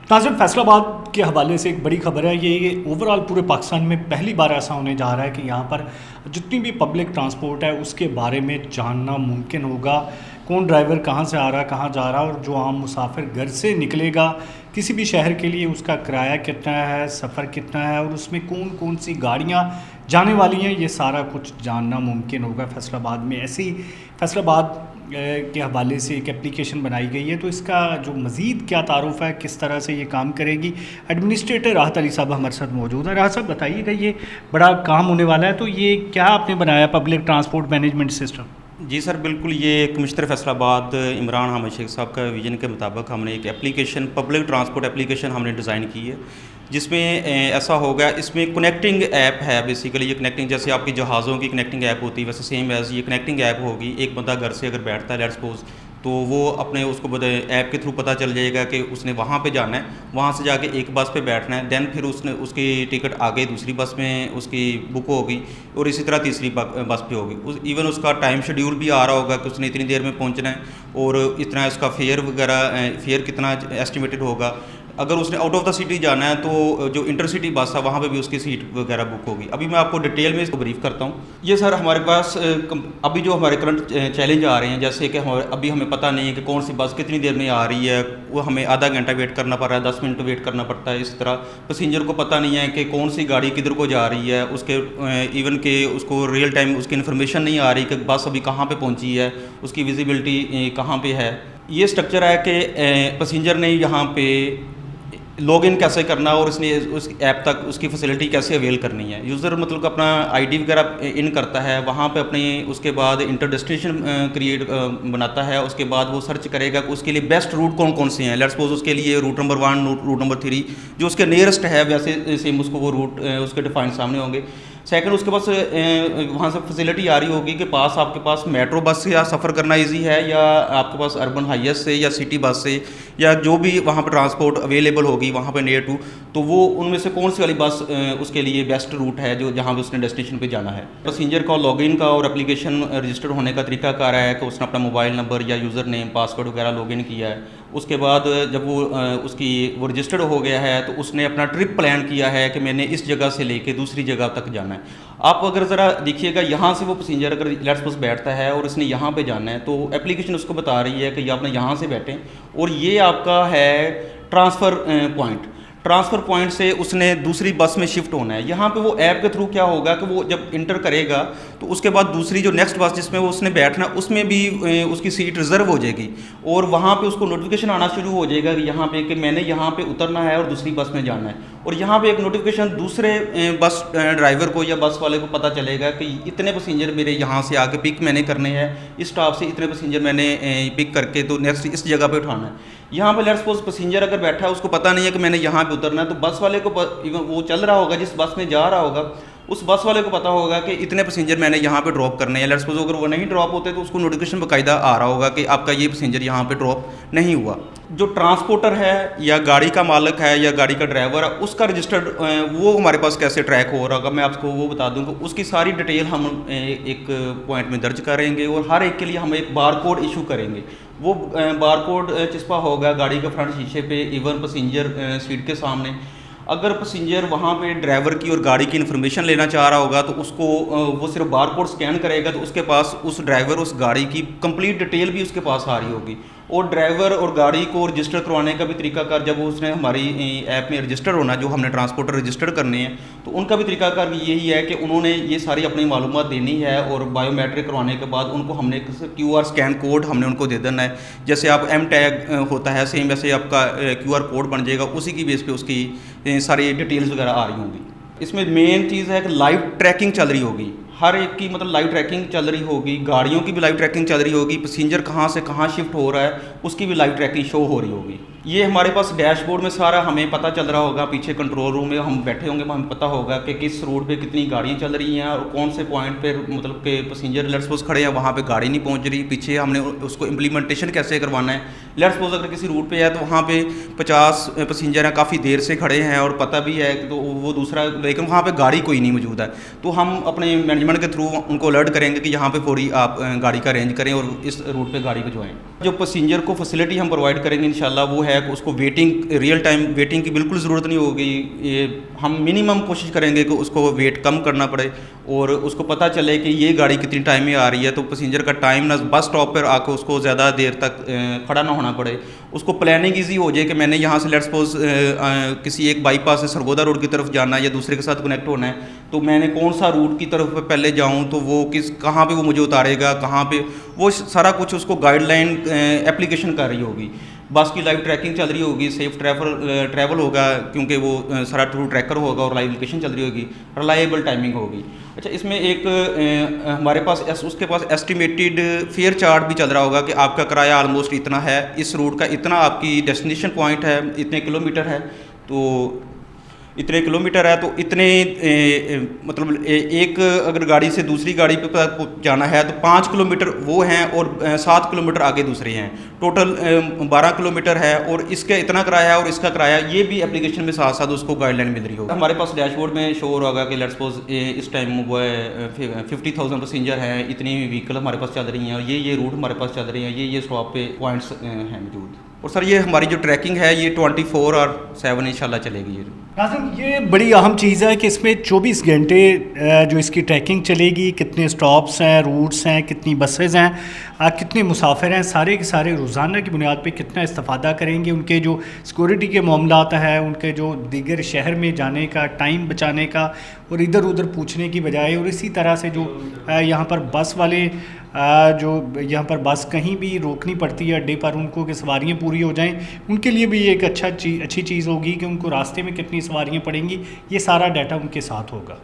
नाज़रीन, फैसलाबाद के हवाले से एक बड़ी खबर है। ये ओवरऑल पूरे पाकिस्तान में पहली बार ऐसा होने जा रहा है कि यहाँ पर जितनी भी पब्लिक ट्रांसपोर्ट है उसके बारे में जानना मुमकिन होगा। कौन ड्राइवर कहाँ से आ रहा है, कहाँ जा रहा है, और जो आम मुसाफिर घर से निकलेगा किसी भी शहर के लिए उसका किराया कितना है, सफ़र कितना है, और उसमें कौन कौन सी गाड़ियाँ जाने वाली हैं, ये सारा कुछ जानना मुमकिन होगा फैसलाबाद में। ऐसे ही फैसलाबाद के हवाले से एक एप्लीकेशन बनाई गई है, तो इसका जो मज़ीद क्या तारुफ है, किस तरह से ये काम करेगी, एडमिनिस्ट्रेटर राहत अली साहब हमारे साथ मौजूद है। राहत साहब, बताइएगा, ये बड़ा काम होने वाला है, तो ये क्या आपने बनाया पब्लिक ट्रांसपोर्ट मैनेजमेंट सिस्टम? जी सर, बिल्कुल। ये कमिश्नर फैसलाबाद इमरान हामिद शेख साहब का विजन के मुताबिक हमने एक एप्लीकेशन, पब्लिक ट्रांसपोर्ट एप्लीकेशन हमने डिज़ाइन की है, जिसमें ऐसा होगा, इसमें कनेक्टिंग ऐप है। बेसिकली ये कनेक्टिंग, जैसे आपकी जहाज़ों की कनेक्टिंग ऐप होती है, वैसे सेम एज़ ये कनेक्टिंग ऐप होगी। एक बंदा घर से अगर बैठता है, लेट्स सपोज, तो वो अपने उसको ऐप के थ्रू पता चल जाएगा कि उसने वहाँ पे जाना है, वहाँ से जाके एक बस पे बैठना है, देन फिर उसने उसकी टिकट आगे दूसरी बस में उसकी बुक होगी, और इसी तरह तीसरी बस पे होगी। इवन उसका टाइम शेड्यूल भी आ रहा होगा कि उसने इतनी देर में पहुँचना है, और इतना उसका फेयर वगैरह, फेयर कितना एस्टिमेटेड होगा। अगर उसने आउट ऑफ द सिटी जाना है तो जो इंटरसिटी बस है वहाँ पे भी उसकी सीट वगैरह बुक होगी। अभी मैं आपको डिटेल में इसको ब्रीफ करता हूँ। ये सर हमारे पास अभी जो हमारे करंट चैलेंज आ रहे हैं, जैसे कि अभी हमें पता नहीं है कि कौन सी बस कितनी देर में आ रही है, वो हमें आधा घंटा वेट करना पड़ रहा है, 10 मिनट वेट करना पड़ता है। इस तरह पैसेंजर को पता नहीं है कि कौन सी गाड़ी किधर को जा रही है, उसके इवन के उसको रियल टाइम उसकी इन्फॉर्मेशन नहीं आ रही कि बस अभी कहाँ पर पहुँची है, उसकी विजिबिलिटी कहाँ पर है। ये स्ट्रक्चर है कि पैसेंजर ने यहाँ पे लॉगिन कैसे करना, और उसने उस ऐप तक उसकी फैसिलिटी कैसे अवेल करनी है। यूज़र मतलब अपना आईडी वगैरह इन करता है, वहाँ पे अपनी उसके बाद इंटर डेस्टिनेशन क्रिएट बनाता है। उसके बाद वो सर्च करेगा कि उसके लिए बेस्ट रूट कौन कौन से हैं। लेट्स सपोज उसके लिए रूट नंबर 1, रूट नंबर 3 जो उसके नियरेस्ट है, वैसे सेम उसको वो रूट उसके डिफाइन सामने होंगे। सेकंड, उसके पास वहाँ से फैसिलिटी आ रही होगी कि पास आपके पास मेट्रो बस से या सफ़र करना इजी है, या आपके पास अर्बन हाईएस्ट से या सिटी बस से, या जो भी वहाँ पर ट्रांसपोर्ट अवेलेबल होगी वहाँ पर नियर टू, तो वो उनमें से कौन सी वाली बस उसके लिए बेस्ट रूट है जो जहाँ पे उसने डेस्टिनेशन पे जाना है। पैसेंजर का लॉगिन का और एप्लीकेशन रजिस्टर होने का तरीका कार है कि उसने अपना मोबाइल नंबर या यूज़र नेम, पासवर्ड वगैरह लॉगिन किया है। उसके बाद जब वो रजिस्टर्ड हो गया है, तो उसने अपना ट्रिप प्लान किया है कि मैंने इस जगह से लेके दूसरी जगह तक जाना है। आप अगर ज़रा देखिएगा, यहाँ से वो पैसेंजर अगर लेट्स सपोज बैठता है और इसने यहाँ पे जाना है, तो एप्लीकेशन उसको बता रही है कि आपने यहाँ से बैठें, और ये आपका है ट्रांसफ़र पॉइंट। ट्रांसफ़र पॉइंट से उसने दूसरी बस में शिफ्ट होना है। यहाँ पे वो ऐप के थ्रू क्या होगा कि वो जब इंटर करेगा, तो उसके बाद दूसरी जो नेक्स्ट बस जिसमें वो उसने बैठना, उसमें भी उसकी सीट रिज़र्व हो जाएगी, और वहाँ पे उसको नोटिफिकेशन आना शुरू हो जाएगा कि यहाँ पे कि मैंने यहाँ पे उतरना है और दूसरी बस में जाना है। और यहाँ पे एक नोटिफिकेशन दूसरे बस ड्राइवर को या बस वाले को पता चलेगा कि इतने पैसेंजर मेरे यहाँ से आके पिक मैंने करने हैं, इस स्टॉप से इतने पैसेंजर मैंने पिक करके तो नेक्स्ट इस जगह पे उठाना है। यहाँ पे लेट्स सपोज पैसेंजर अगर बैठा है, उसको पता नहीं है कि मैंने यहाँ पे उतरना है, तो बस वाले को वो चल रहा होगा, जिस बस में जा रहा होगा, उस बस वाले को पता होगा कि इतने पैसेंजर मैंने यहाँ पे ड्रॉप करने हैं। लेट्स सपोज अगर वो नहीं ड्रॉप होते, तो उसको नोटिफिकेशन बाकायदा आ रहा होगा कि आपका ये पैसेंजर यहाँ पे ड्रॉप नहीं हुआ। जो ट्रांसपोर्टर है या गाड़ी का मालिक है या गाड़ी का ड्राइवर है, उसका रजिस्टर्ड वो हमारे पास कैसे ट्रैक हो रहा होगा, मैं आपको वो बता दूँ कि उसकी सारी डिटेल हम एक पॉइंट में दर्ज करेंगे, और हर एक के लिए हम एक बार कोड इशू करेंगे। वो बार कोड चिपका होगा गाड़ी के फ्रंट शीशे पे, इवन पैसेंजर सीट के सामने। अगर पैसेंजर वहाँ पे ड्राइवर की और गाड़ी की इन्फॉर्मेशन लेना चाह रहा होगा, तो उसको वो सिर्फ बार कोड स्कैन करेगा, तो उसके पास उस ड्राइवर, उस गाड़ी की कंप्लीट डिटेल भी उसके पास आ रही होगी। और ड्राइवर और गाड़ी को रजिस्टर करवाने का भी तरीकाकार, जब उसने हमारी ऐप में रजिस्टर होना, जो हमने ट्रांसपोर्टर रजिस्टर करने हैं, तो उनका भी तरीकाकार भी यही है कि उन्होंने ये सारी अपनी मालूमात देनी है, और बायोमेट्रिक करवाने के बाद उनको हमने QR स्कैन कोड हमने उनको दे देना है। जैसे आप M टैग होता है, सेम वैसे आपका QR कोड बन जाएगा, उसी की बेस पे उसकी सारी डिटेल्स वगैरह आ रही होंगी। इसमें मेन चीज़ है कि लाइव ट्रैकिंग चल रही होगी, हर एक की मतलब लाइव ट्रैकिंग चल रही होगी, गाड़ियों की भी लाइव ट्रैकिंग चल रही होगी, पैसेंजर कहाँ से कहाँ शिफ्ट हो रहा है उसकी भी लाइव ट्रैकिंग शो हो रही होगी। ये हमारे पास डैशबोर्ड में सारा हमें पता चल रहा होगा, पीछे कंट्रोल रूम में हम बैठे होंगे, हमें पता होगा कि किस रोड पे कितनी गाड़ियाँ चल रही हैं, और कौन से पॉइंट पे मतलब कि पैसेंजर लेट्स सपोज खड़े हैं, वहाँ पे गाड़ी नहीं पहुँच रही, पीछे हमने उसको इम्प्लीमेंटेशन कैसे करवाना है। लेट्स सपोज अगर किसी रूट पे है, तो वहाँ पे 50 पैसेंजर हैं, काफ़ी देर से खड़े हैं, और पता भी है तो वो दूसरा, लेकिन वहाँ पे गाड़ी कोई नहीं मौजूद है, तो हम अपने मैनेजमेंट के थ्रू उनको अलर्ट करेंगे कि यहाँ पे फौरी आप गाड़ी का अरेंज करें और इस रूट पे गाड़ी भिजवाएं। जो पैसेंजर को फैसिलिटी हम प्रोवाइड करेंगे इंशाल्लाह, वो है है उसको वेटिंग रियल टाइम वेटिंग की बिल्कुल ज़रूरत नहीं होगी। ये हम मिनिमम कोशिश करेंगे कि उसको वेट कम करना पड़े और उसको पता चले कि ये गाड़ी कितनी टाइम में आ रही है, तो पैसेंजर का टाइम ना बस स्टॉप पर आकर उसको ज़्यादा देर तक खड़ा ना होना पड़े। उसको प्लानिंग ईजी हो जाए कि मैंने यहाँ से लेट्स सपोज किसी एक बाईपास से सरगोदा रोड की तरफ जाना है या दूसरे के साथ कनेक्ट होना है, तो मैंने कौन सा रूट की तरफ पहले जाऊँ, तो वो कहाँ पे वो मुझे उतारेगा, कहाँ पे वो सारा कुछ उसको गाइडलाइन एप्लीकेशन कर रही होगी। बस की लाइव ट्रैकिंग चल रही होगी, सेफ ट्रैवल होगा क्योंकि वो सारा टूर ट्रैकर होगा और लाइव लोकेशन चल रही होगी, रिलायबल टाइमिंग होगी। अच्छा, इसमें एक हमारे पास उसके पास एस्टिमेटेड फेयर चार्ट भी चल रहा होगा कि आपका किराया ऑलमोस्ट इतना है, इस रूट का इतना आपकी डेस्टिनेशन पॉइंट है, इतने किलोमीटर है, तो इतने किलोमीटर है, तो इतने मतलब एक अगर गाड़ी से दूसरी गाड़ी पे जाना है तो 5 किलोमीटर वो हैं और 7 किलोमीटर आगे दूसरे हैं, टोटल 12 किलोमीटर है और इसका इतना किराया है और इसका किराया, ये भी एप्लीकेशन में साथ साथ उसको गाइडलाइन मिल रही होगी। हमारे पास डैशबोर्ड में शो हो रहा होगा कि लेट्स सपोज इस टाइम वो है 50,000 पैसेंजर हैं, इतनी व्हीकल हमारे पास चल रही हैं और ये रूट हमारे पास चल रहे हैं, ये स्टॉप पे पॉइंट्स हैं मौजूद। और सर ये हमारी जो ट्रैकिंग है ये 24/7 इंशाल्लाह चलेगी। ये नाज़िम, ये बड़ी अहम चीज़ है कि इसमें 24 घंटे जो इसकी ट्रैकिंग चलेगी, कितने स्टॉप्स हैं, रूट्स हैं, कितनी बसेज़ हैं, कितने मुसाफिर हैं, सारे के सारे रोज़ाना की बुनियाद पे कितना इस्तेफ़ादा करेंगे, उनके जो सिक्योरिटी के मामलात है, उनके जो दीगर शहर में जाने का, टाइम बचाने का और इधर उधर पूछने की बजाय, और इसी तरह से जो यहाँ पर बस वाले जो यहाँ पर बस कहीं भी रोकनी पड़ती है अड्डे पर उनको कि सवारियाँ पूरी हो जाएं, उनके लिए भी एक अच्छी चीज़ होगी कि उनको रास्ते में कितनी सवारियाँ पड़ेंगी, ये सारा डाटा उनके साथ होगा।